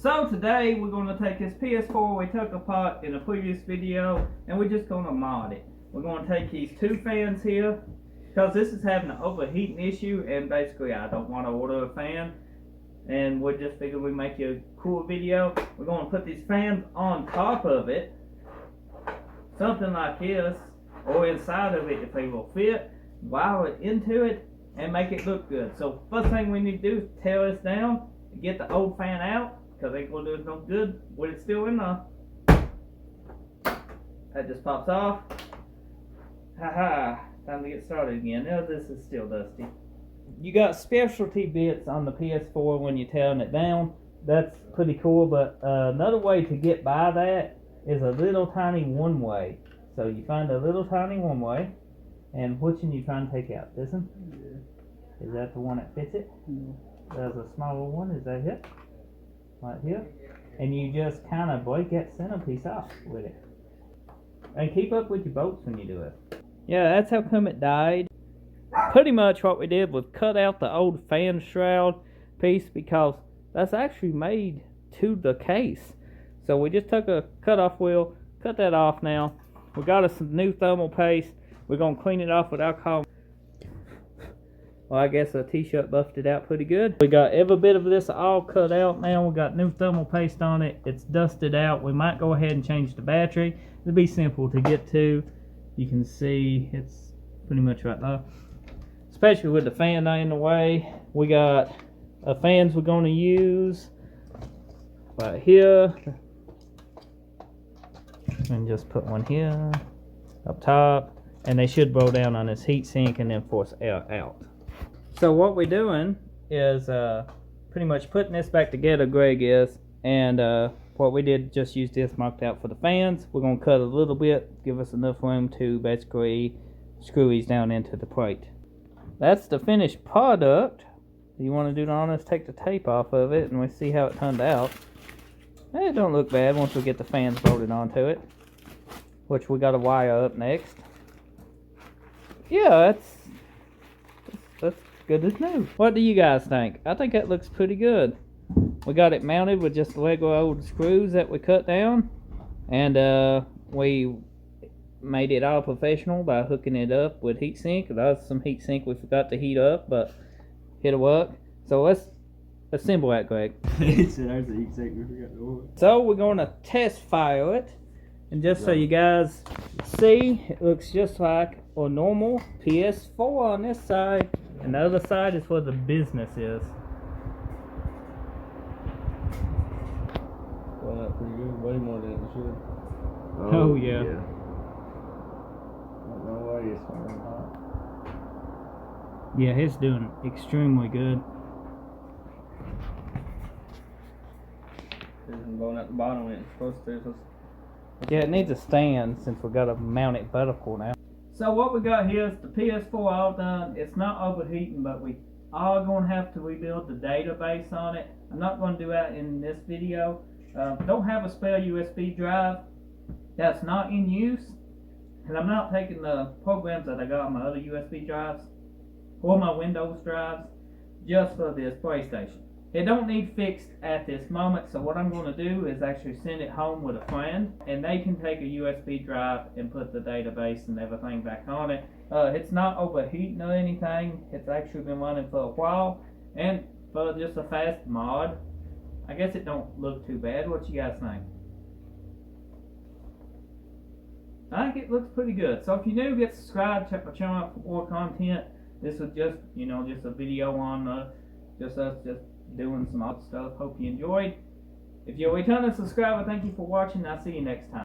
So today we're going to take this PS4 we took apart in a previous video and we're just going to mod it. We're going to take these two fans here because this is having an overheating issue and basically I don't want to order a fan and we just figured we'd make you a cool video. We're going to put these fans on top of it, something like this, or inside of it if they will fit, wire it into it and make it look good. So first thing we need to do is tear this down and get the old fan out, because ain't gonna do it no good when it's still in there. That just pops off. Haha, time to get started again. Now this is still dusty. You got specialty bits on the PS4 when you're tearing it down. That's pretty cool, but another way to get by that is a little tiny one-way. So you find a little tiny one-way, and which one you trying to take out? This one? Yeah. Is that the one that fits it? Yeah. There's a smaller one, is that it? Right here, and you just kind of break that centerpiece off with it, and keep up with your bolts when you do it. Yeah, that's how come it died. Pretty much what we did was cut out the old fan shroud piece because that's actually made to the case. So we just took a cut-off wheel, cut that off. Now we got us some new thermal paste. We're gonna clean it off with alcohol. Well, I guess a t-shirt buffed it out pretty good. We got every bit of this all cut out now. We got new thermal paste on it. It's dusted out. We might go ahead and change the battery. It'll be simple to get to. You can see it's pretty much right there. Especially with the fan in the way. We got fans we're going to use right here. And just put one here up top. And they should roll down on this heat sink and then force air out. So what we're doing is pretty much putting this back together, Greg is, and what we did, just use this marked out for the fans. We're going to cut a little bit, give us enough room to basically screw these down into the plate. That's the finished product. You want to do the honors, take the tape off of it, and we see how it turned out. It don't look bad once we get the fans bolted onto it, which we got to wire up next. Yeah, that's good as new. What do you guys think? I think that looks pretty good. We got it mounted with just regular old screws that we cut down, and we made it all professional by hooking it up with heat sink. There's some heat sink we forgot to heat up, but it'll work. So let's assemble that, Greg. He said there's a heat sink we forgot to order. So we're going to test fire it, and just so you guys see, it looks just like a normal PS4 on this side. And the other side is where the business is. Well, that's pretty good. Way more than it should. Oh yeah. I don't know why it's firing hot. Yeah, it's doing extremely good. It's blowing at the bottom when it's supposed to. Yeah, it needs a stand since we got to mount it vertical now. So what we got here is the PS4 all done. It's not overheating, but we are going to have to rebuild the database on it. I'm not going to do that in this video. Don't have a spare USB drive that's not in use, and I'm not taking the programs that I got on my other USB drives or my Windows drives just for this PlayStation. It don't need fixed at this moment, so what I'm going to do is actually send it home with a friend, and they can take a USB drive and put the database and everything back on it. It's not overheating or anything. It's actually been running for a while, and for just a fast mod, I guess it don't look too bad. What you guys think? I think it looks pretty good. So if you're new, get subscribed, check my channel out for more content. This was just, just a video on just us doing some odd stuff. Hope you enjoyed. If you're a returning subscriber, thank you for watching. I'll see you next time.